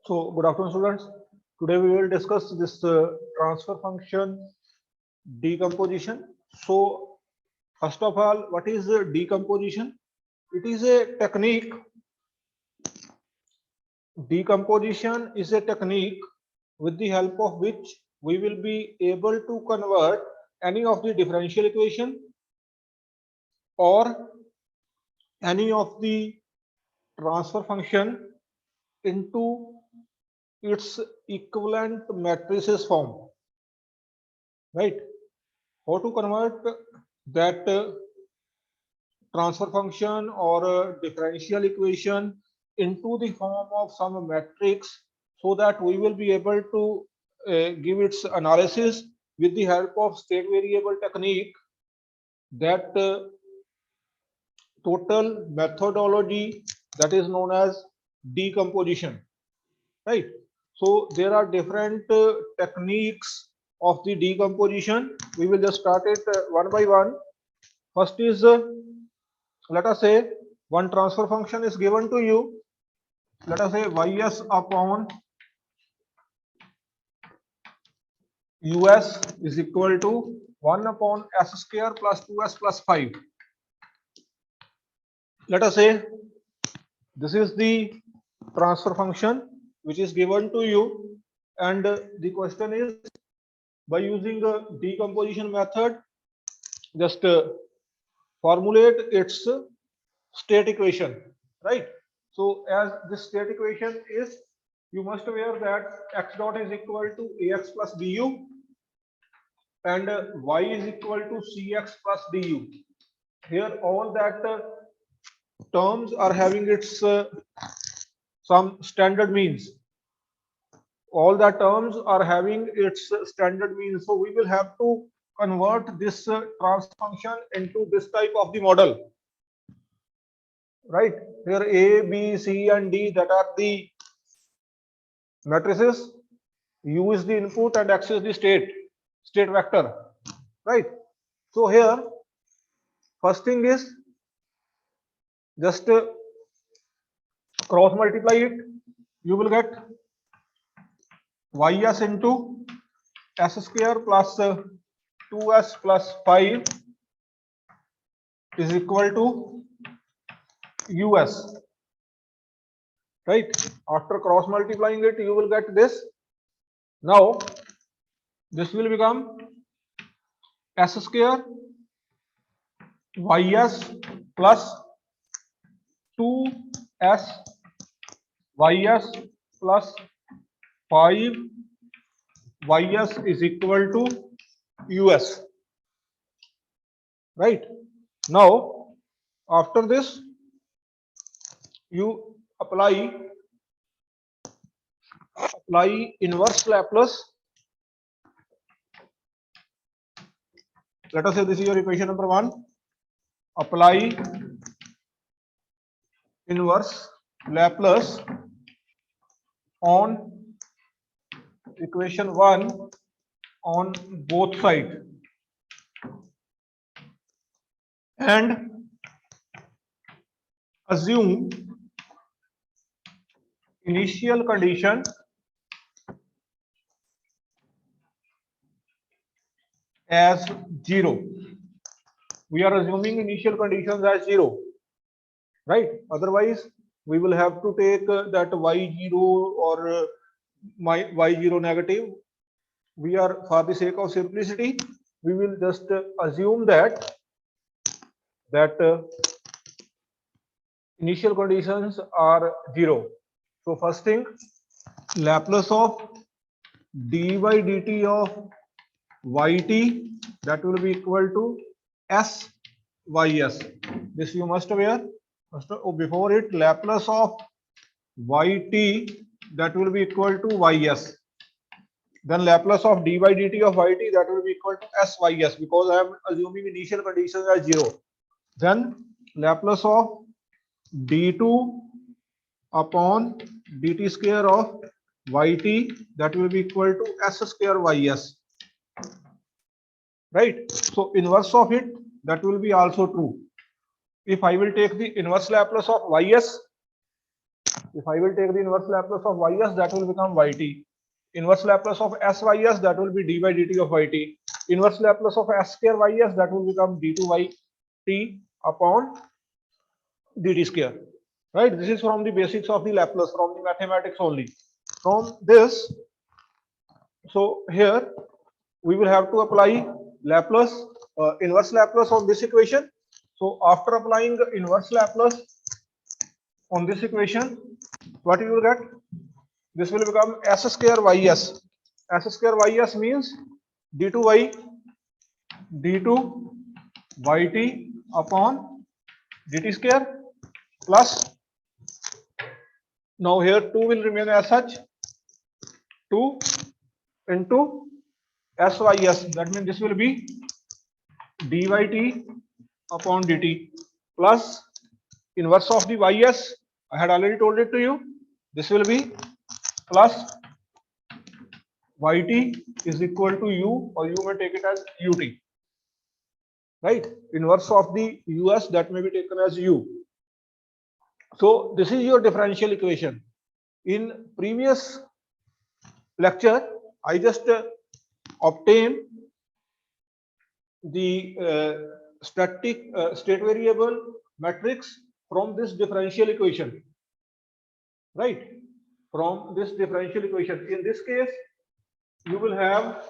So, good afternoon, students. Today we will discuss this transfer function decomposition. So, first of all, what is decomposition? It is a technique. Decomposition is a technique with the help of which we will be able to convert any of the differential equation or any of the transfer function into its equivalent matrices form, right? How to convert that transfer function or a differential equation into the form of some matrix, so that we will be able to give its analysis with the help of state variable technique. That total methodology that is known as decomposition, right? So there are different techniques of the decomposition. We will just start it one by one. First is, let us say one transfer function is given to you. Let us say ys upon us is equal to 1 upon s square plus 2s plus 5. Let us say this is the transfer function which is given to you, and the question is, by using the decomposition method, just formulate its state equation, right? So as this state equation is, you must aware that x dot is equal to ax plus bu and y is equal to cx plus du. Here all that terms are having its some standard means. All the terms are having its standard means. So we will have to convert this transfer function into this type of the model, right? Here A, B, C, and D, that are the matrices. U is the input and X is the state vector, right? So here, first thing is just cross multiply it. You will get ys into s square plus 2s plus 5 is equal to us, right? After cross multiplying it, you will get this. Now this will become s square ys plus 2s ys plus 5 ys is equal to us, right? Now after this, you apply inverse Laplace. Let us say this is your equation number 1. Apply inverse Laplace on equation 1 on both sides, and assume initial condition as 0. We are assuming initial conditions as 0, right? Otherwise we will have to take that y0 or my y0 negative. We are, for the sake of simplicity, we will just assume that initial conditions are 0. So first thing, Laplace of dy dt of yt, that will be equal to s ys. This you must aware. Before it, Laplace of yt, that will be equal to ys. Then Laplace of dy dt of yt, that will be equal to sys, because I am assuming initial conditions as 0. Then Laplace of d2 upon dt square of yt, that will be equal to s square ys, right? So inverse of it, that will be also true. If I will take the inverse Laplace of ys, If I will take the inverse Laplace of ys, that will become yt. Inverse Laplace of sys, that will be d by dt of yt. Inverse Laplace of s square ys, that will become d2 yt upon dt square. Right? This is from the basics of the Laplace, from the mathematics only. From this, so here we will have to apply Laplace, inverse Laplace on this equation. So after applying inverse Laplace on this equation, what you will get? This will become s square ys. S square ys means d2y d2 yt upon dt square plus, now here 2 will remain as such, 2 into sys, that means this will be dyt upon dt plus inverse of the ys, I had already told it to you, this will be plus yt is equal to u, or you may take it as ut, right? Inverse of the us, that may be taken as u. So this is your differential equation. In previous lecture, I just obtained the state variable matrix from this differential equation, right? From this differential equation. In this case, you will have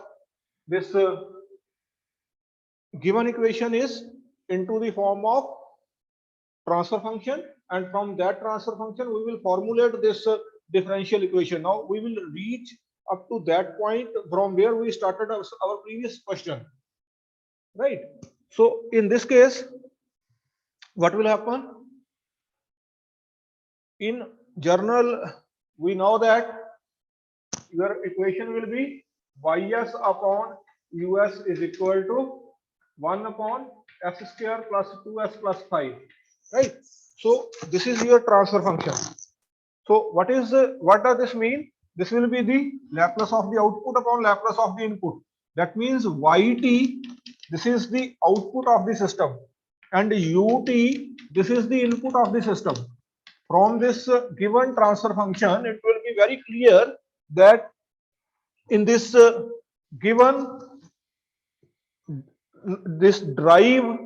this given equation is into the form of transfer function, and from that transfer function we will formulate this differential equation. Now we will reach up to that point from where we started our previous question, right? So in this case, what will happen? In general, we know that your equation will be ys upon us is equal to 1 upon s square plus 2s plus 5, right? So this is your transfer function. So what does this mean? This will be the Laplace of the output upon Laplace of the input. That means yt, this is the output of the system, and ut, this is the input of the system. From this given transfer function, it will be very clear that in this given this drive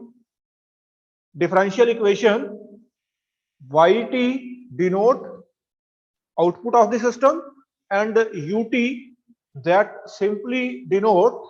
differential equation, yt denote output of the system, and ut that simply denote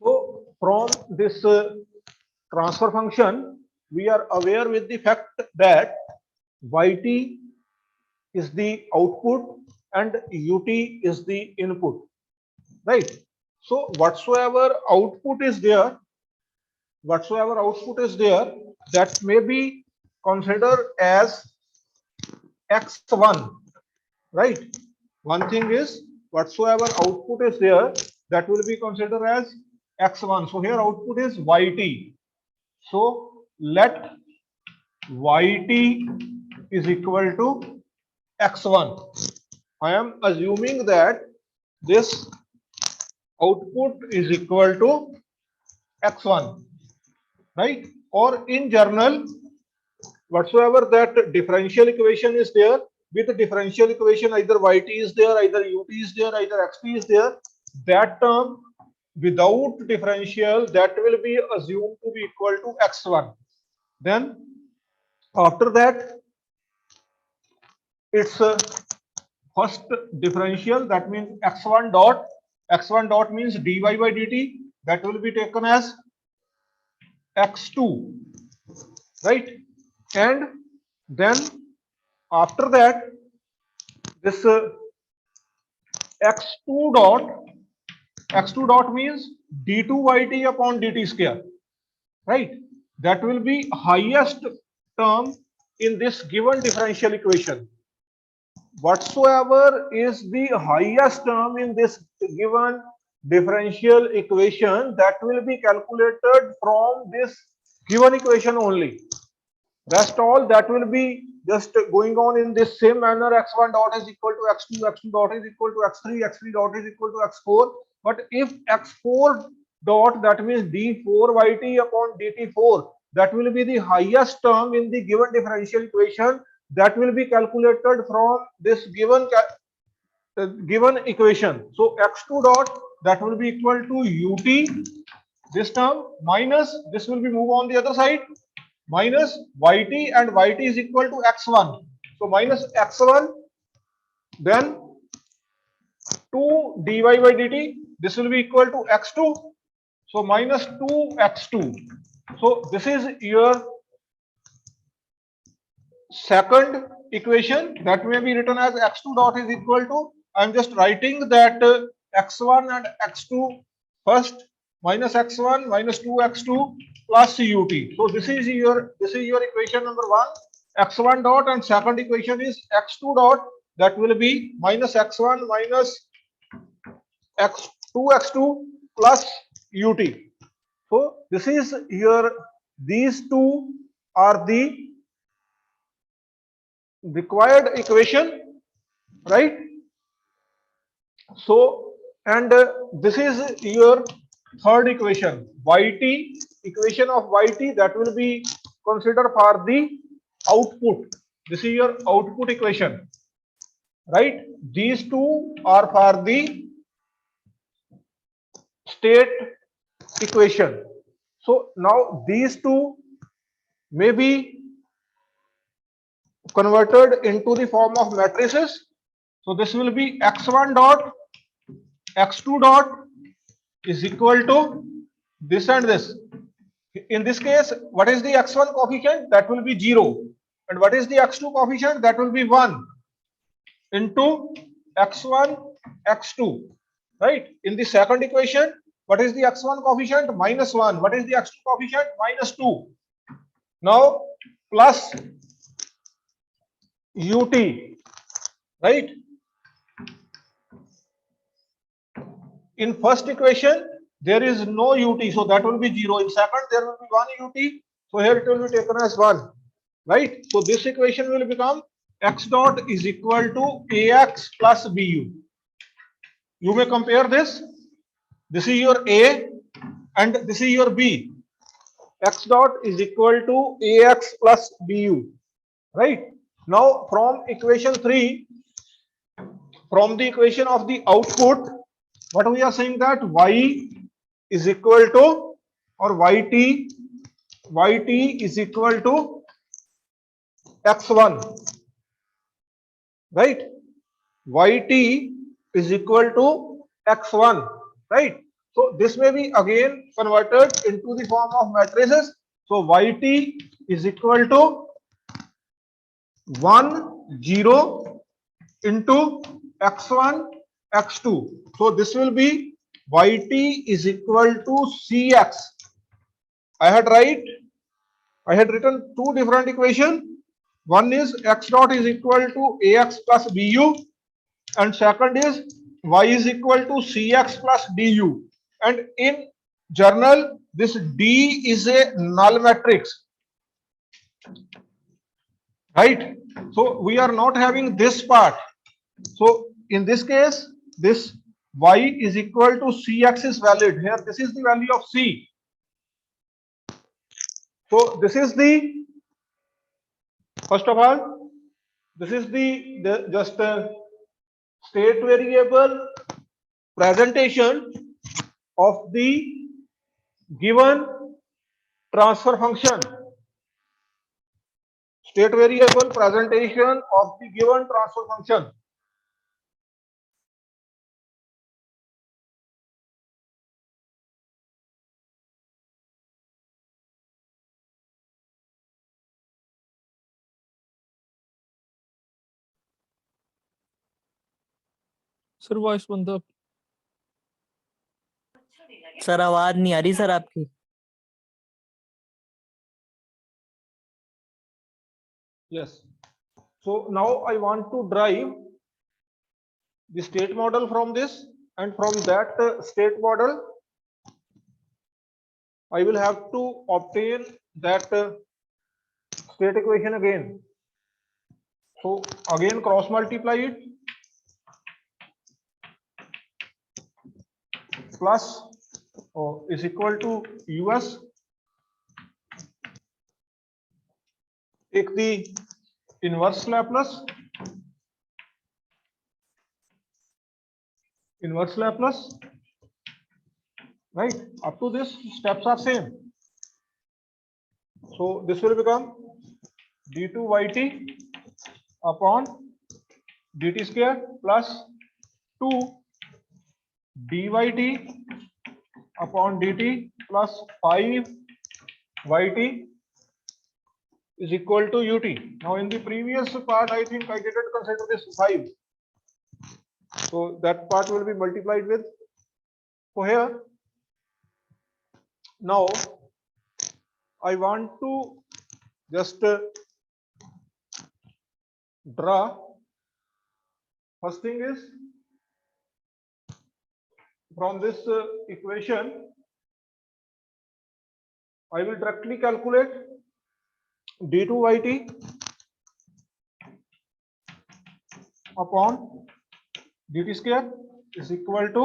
so from this transfer function, we are aware with the fact that yt is the output and ut is the input, right? So whatsoever output is there, that may be considered as x1, right? One thing is whatsoever output is there, that will be considered as x1. So here output is yt. So let yt is equal to x1. I am assuming that this output is equal to x1, right? Or in general, whatsoever that differential equation is there, with the differential equation either yt is there, either ut is there, either xt is there, that term without differential, that will be assumed to be equal to x1. Then after that, its first differential, that means x1 dot means dy by dt, that will be taken as x2, right? And then after that, this x2 dot means d2 yt upon dt square, right? That will be highest term in this given differential equation. Whatsoever is the highest term in this given differential equation, that will be calculated from this given equation only. Rest all that will be just going on in this same manner. X1 dot is equal to x2, x2 dot is equal to x3, x3 dot is equal to x4. But if x4 dot, that means d4 yt upon dt4, that will be the highest term in the given differential equation, that will be calculated from this given equation. So x2 dot, that will be equal to ut, this term, minus this will be move on the other side, minus yt, and yt is equal to x1. So minus x1, then 2 dy by dt, this will be equal to x2. So minus 2x2. So this is your second equation, that may be written as x2 dot is equal to, I am just writing that x1 and x2 first, minus x1 minus 2x2 plus ut. So this is your equation number 1, x1 dot, and second equation is x2 dot, that will be minus x1 minus x2 plus ut. So this is your, these two are the required equation, right? So, and this is your third equation, yt, equation of yt, that will be considered for the output. This is your output equation, right? These two are for the state equation. So now these two may be converted into the form of matrices. So this will be x1 dot, x2 dot is equal to this and this. In this case, what is the x1 coefficient? That will be 0. And what is the x2 coefficient? That will be 1 into x1, x2, right? In the second equation, what is the x1 coefficient? Minus 1. What is the x2 coefficient? Minus 2. Now, plus ut, right? In first equation, there is no ut, so that will be 0. In second, there will be 1 ut, so here it will be taken as 1, right? So this equation will become x dot is equal to ax plus bu. You may compare this. This is your a and this is your b. X dot is equal to ax plus bu, right? Now from equation 3, from the equation of the output, what we are saying, that y is equal to, or yt is equal to x1, right? Yt is equal to x1, right? So this may be again converted into the form of matrices. So yt is equal to 1 0 into x1 x2. So this will be yt is equal to cx. I had written two different equations. One is x dot is equal to ax plus bu, and second is y is equal to cx plus du, and in general this D is a null matrix, right? So we are not having this part. So in this case, this y is equal to cx is valid. Here this is the value of c. So this is the, first of all, this is the just state variable presentation of the given transfer function. State variable presentation of the given transfer function. Sir voice बंद है। Sir आवाज नहीं आ रही sir आपकी। Yes. So now I want to derive the state model from this, and from that state model I will have to obtain that state equation again. So again cross multiply it, plus is equal to us. Take the inverse Laplace. Right, up to this steps are same. So this will become d2 yt upon dt square plus 2 dyt upon dt plus 5 yt is equal to ut. Now in the previous part I think I didn't consider this 5, so that part will be multiplied with. So here now I want to just draw. First thing is, from this equation I will directly calculate d2 yt upon dt square is equal to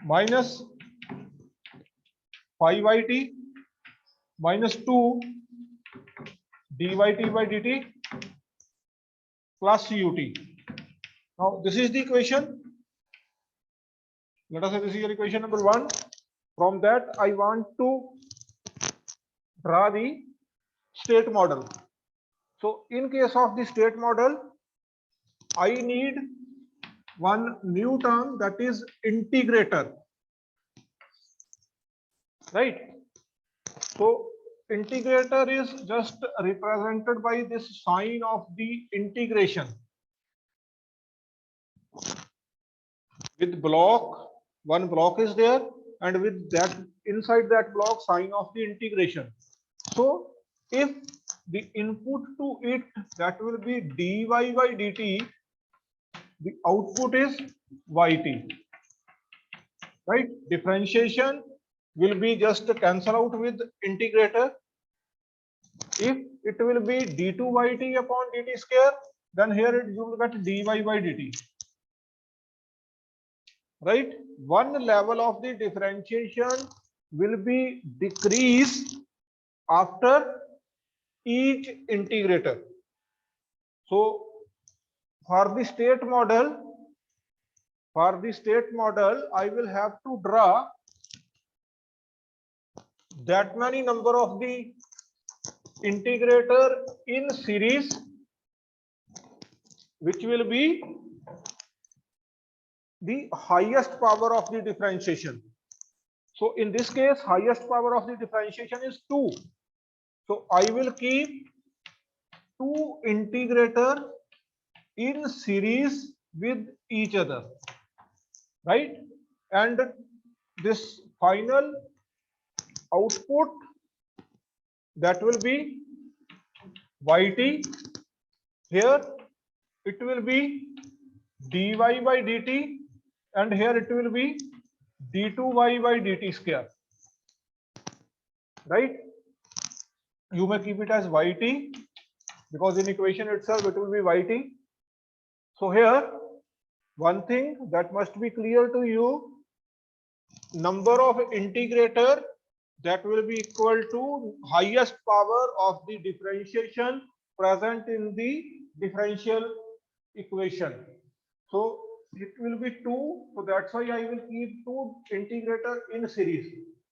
minus 5yt minus 2 dyt by dt plus ut. Now this is the equation. Let us say this is your equation number 1. From that I want to draw the state model. So in case of the state model I need one new term, that is integrator, right? So integrator is just represented by this sign of the integration with block. One block is there, and with that, inside that block, sign of the integration. So if the input to it, that will be dy by dt, the output is yt, right? Differentiation will be just cancel out with integrator. If it will be d2 yt upon dt square, then here you will get dy by dt, right? One level of the differentiation will be decreased after each integrator. So for the state model, I will have to draw that many number of the integrator in series, which will be the highest power of the differentiation. So in this case, highest power of the differentiation is 2. So I will keep 2 integrator in series with each other, right? And this final output, that will be yt. Here it will be dy by dt, and here it will be d2y by dt square, right? You may keep it as yt because in equation itself it will be yt. So here one thing that must be clear to you, number of integrator that will be equal to highest power of the differentiation present in the differential equation. So it will be 2. So that's why I will keep 2 integrator in series.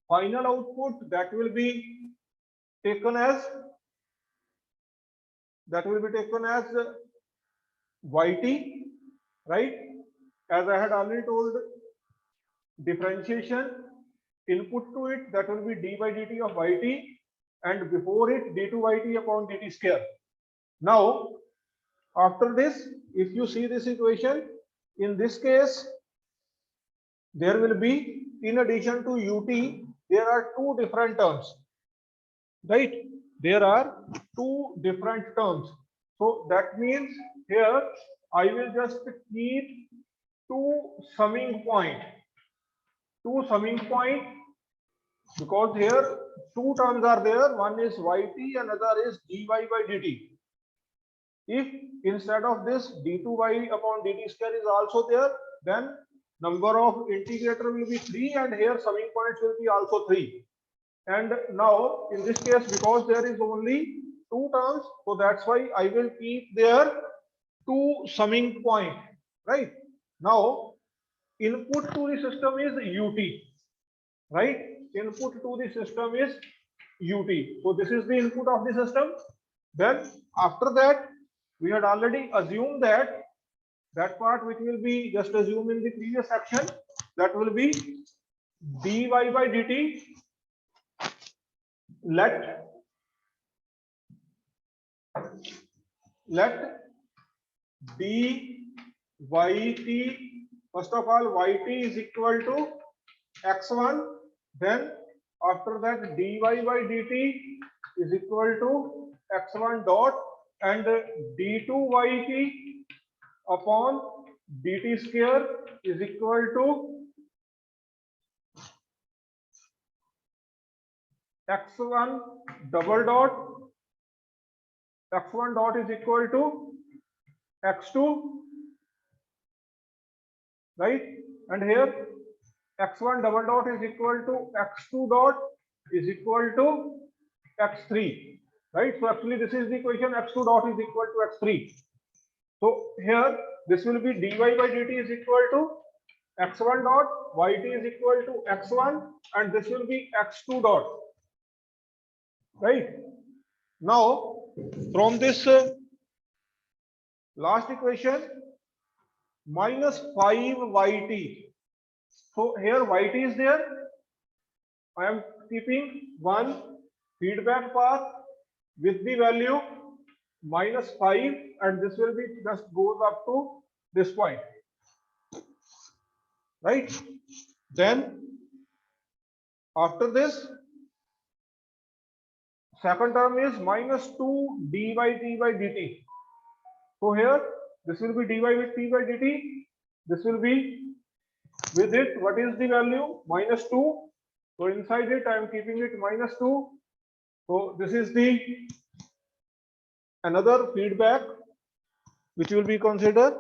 Final output that will be taken as yt, right? As I had already told, differentiation input to it that will be d by dt of yt, and before it d2 yt upon dt square. Now after this, if you see this equation, in this case there will be, in addition to ut, there are 2 different terms, right? There are 2 different terms. So that means here I will just keep 2 summing point, because here 2 terms are there. One is yt, another is dy by dt. If instead of this d2y upon dt square is also there, then number of integrator will be 3, and here summing points will be also 3. And now in this case, because there is only 2 terms, so that's why I will keep there 2 summing point, right? Now input to the system is ut, right? Input to the system is ut. So this is the input of the system. Then after that, we had already assumed that part which will be just assumed in the previous section, that will be dy by dt. Let dyt, first of all yt is equal to x1, then after that dy by dt is equal to x1 dot, and d2yt upon dt square is equal to x1 double dot, x1 dot is equal to x2, right? And here x1 double dot is equal to x2 dot is equal to x3, right? So actually this is the equation, x2 dot is equal to x3. So here this will be dy by dt is equal to x1 dot, yt is equal to x1, and this will be x2 dot, right? Now from this last equation, minus 5yt. So here yt is there. I am keeping one feedback path with the value minus 5, and this will be just goes up to this point, right? Then after this, second term is minus 2 dy t by dt. So here this will be dy with t by dt. This will be with it, what is the value? Minus 2. So inside it I am keeping it minus 2. So this is the another feedback which will be considered,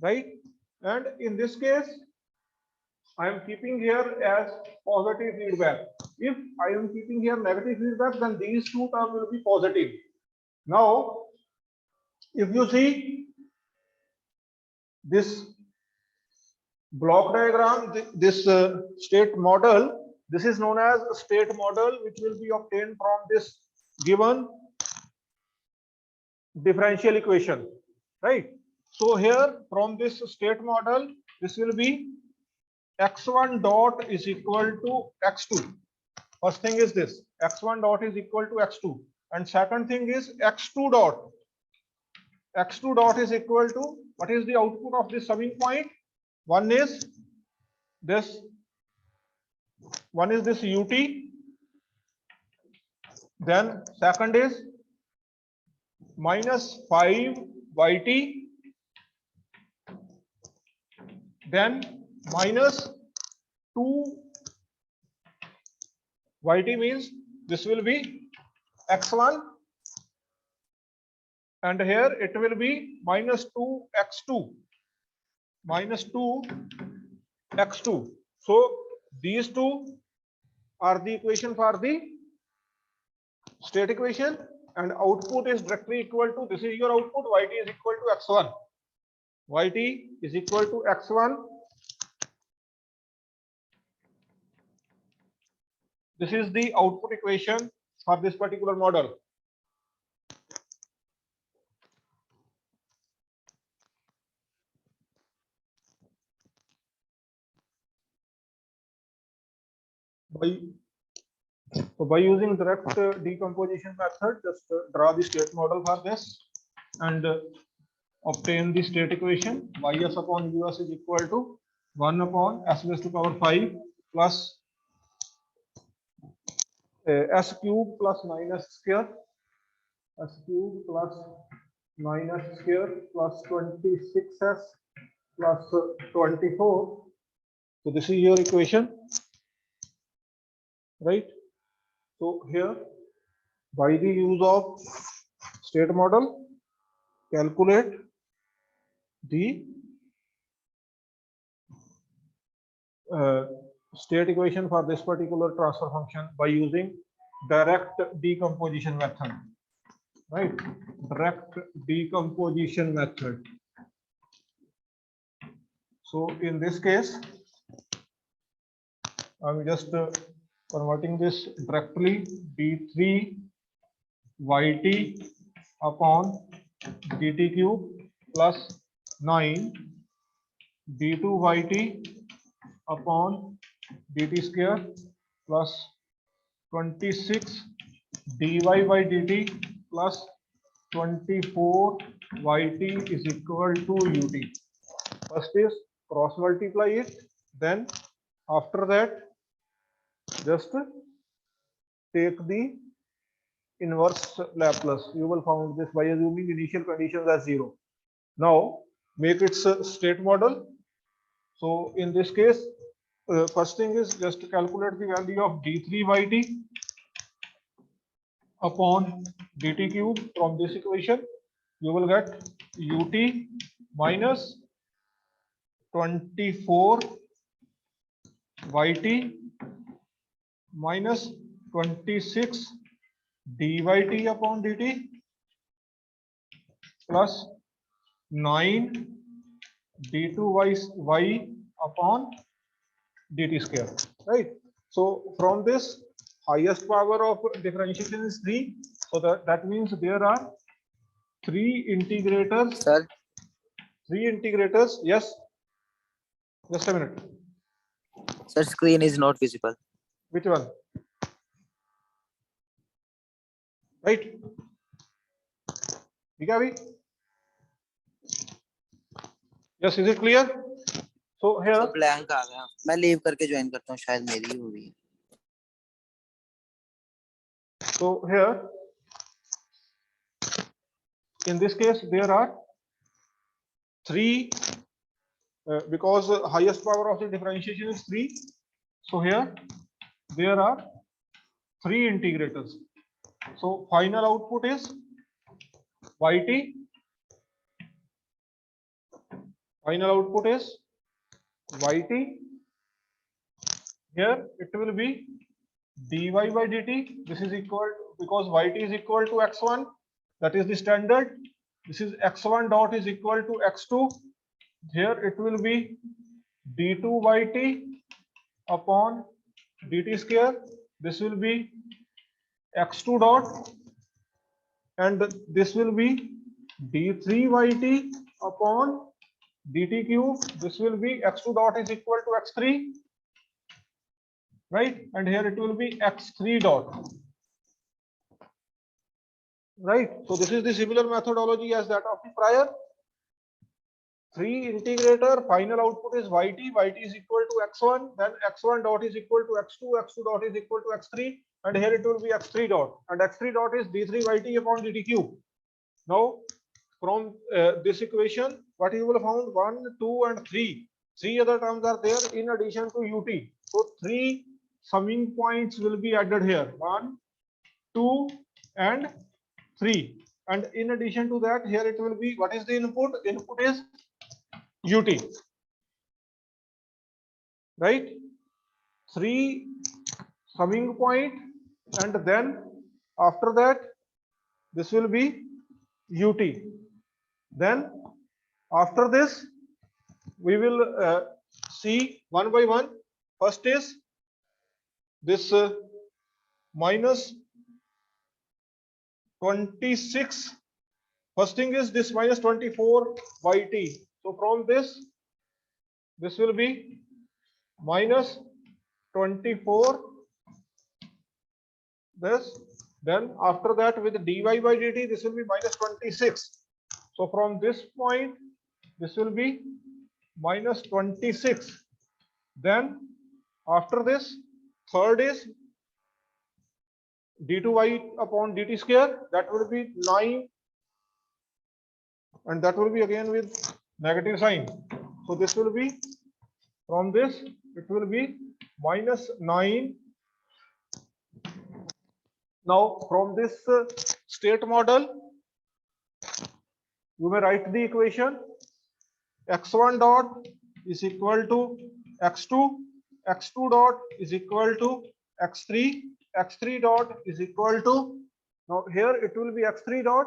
right? And in this case I am keeping here as positive feedback. If I am keeping here negative feedback, then these 2 terms will be positive. Now if you see this block diagram, this state model, this is known as state model, which will be obtained from this given differential equation, right? So here from this state model, this will be x1 dot is equal to x2. First thing is this, x1 dot is equal to x2, and second thing is x2 dot. x2 dot is equal to, what is the output of this summing point? One is this ut, then second is minus 5 yt, then minus 2 yt means this will be x1, and here it will be minus 2x2, minus 2x2. So these two are the equation for the state equation, and output is directly equal to, this is your output, yt is equal to x1. Yt is equal to x1. This is the output equation for this particular model. By using direct decomposition method, just draw the state model for this and obtain the state equation. Ys upon us is equal to 1 upon s raised to power 5 plus s cube plus 9s square, s cube plus 9s square plus 26s plus 24. So this is your equation, right? So here, by the use of state model, calculate the state equation for this particular transfer function by using direct decomposition method, right? Direct decomposition method. So in this case, I'm just converting this directly, d3 yt upon dt cube plus 9 d2 yt upon dt square plus 26 dy by dt plus 24 yt is equal to ut. First is cross multiply it, then after that just take the inverse Laplace. You will find this by assuming initial conditions as 0. Now make its state model. So in this case, first thing is just to calculate the value of d3 yt upon dt cube. From this equation you will get ut minus 24 yt minus 26 dyt upon dt plus 9 d2y upon dt square, right? So from this, highest power of differentiation is 3. So that means there are 3 integrators. Sir, 3 integrators. Yes. Just a minute. sir, screen is not visible. Which one? Right. Yes. Is it clear? So here. Sir blank आ गया, मैं leave करके join करता हूँ, शायद मेरी ही हो रही है. So here, in this case, there are 3 because highest power of the differentiation is 3. So here there are 3 integrators. So final output is yt. Final output is yt. Here it will be dy by dt. This is equal, because yt is equal to x1. That is the standard. This is x1 dot is equal to x2. Here it will be d2 yt upon dt square. This will be x2 dot, and this will be d3 yt upon dt cube. This will be x2 dot is equal to x3, right? And here it will be x3 dot, right? So this is the similar methodology as that of the prior. 3 integrator, final output is yt. Yt is equal to x1, then x1 dot is equal to x2, x2 dot is equal to x3, and here it will be x3 dot, and x3 dot is d3 yt upon dt cube. Now from this equation, what you will find, 1, 2 and 3, Three other terms are there in addition to ut. So three summing points will be added here, 1, 2 and 3. And in addition to that, here it will be, what is the input? Input is ut, right? 3 summing point, and then after that this will be ut. Then after this we will see one by one. First is this minus 26. First thing is this minus 24 by t. So from this will be minus 24 this. Then after that with dy by dt, this will be minus 26. So from this point this will be minus 26. Then after this, third is d2y upon dt square, that will be 9, and that will be again with negative sign. So this will be, from this it will be minus 9. Now from this state model you may write the equation x1 dot is equal to x2, x2 dot is equal to x3, x3 dot is equal to, now here it will be x3 dot,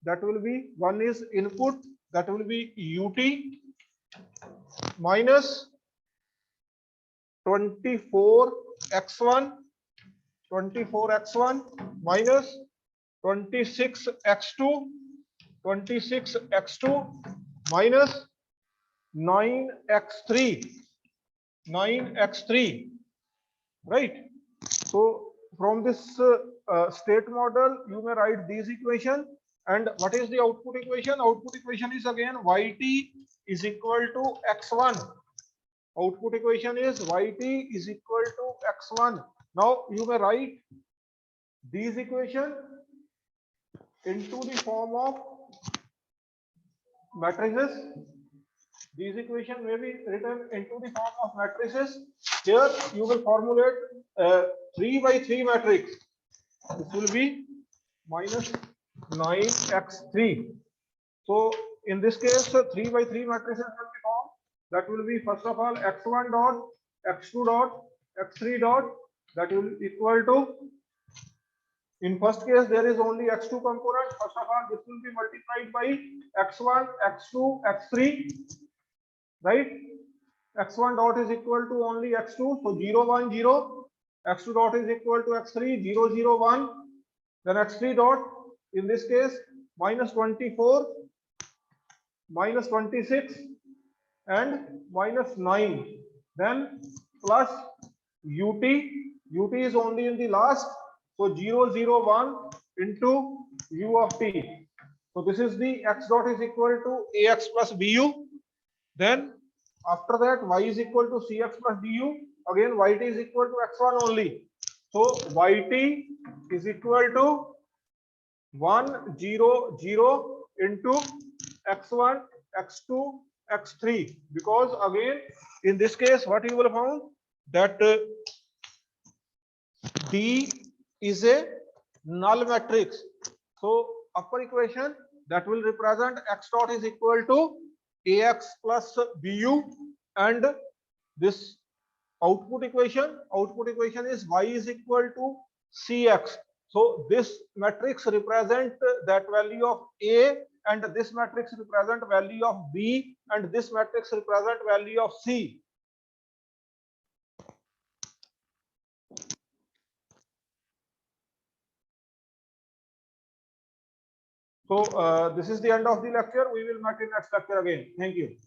that will be, one is input, that will be ut minus 24x1 minus 26x2 minus 9x3, right? So from this state model you may write these equation. And what is the output equation? Output equation is again yt is equal to x1. Output equation is yt is equal to x1. Now you may write these equation into the form of matrices. These equation may be written into the form of matrices. Here you will formulate 3 by 3 matrix. This will be minus 9x3. So in this case 3 by 3 matrices will be formed. That will be first of all x1 dot, x2 dot, x3 dot, that will equal to, in first case there is only x2 component. First of all this will be multiplied by x1, x2, x3, right? x1 dot is equal to only x2, so 0 1 0. x2 dot is equal to x3, 0 0 1. Then x3 dot, in this case minus 24, minus 26 and minus 9. Then plus ut, ut is only in the last, so 0 0 1 into u of t. So this is the x dot is equal to ax plus bu. Then after that y is equal to cx plus du. Again yt is equal to x1 only. So yt is equal to 1 0 0 into x1, x2, x3. Because again in this case what you will found that D is a null matrix. So upper equation that will represent x dot is equal to ax plus bu, and this output equation is y is equal to cx. So this matrix represent that value of a, and this matrix represent value of b, and this matrix represent value of c. So this is the end of the lecture. We will meet in next lecture again. Thank you.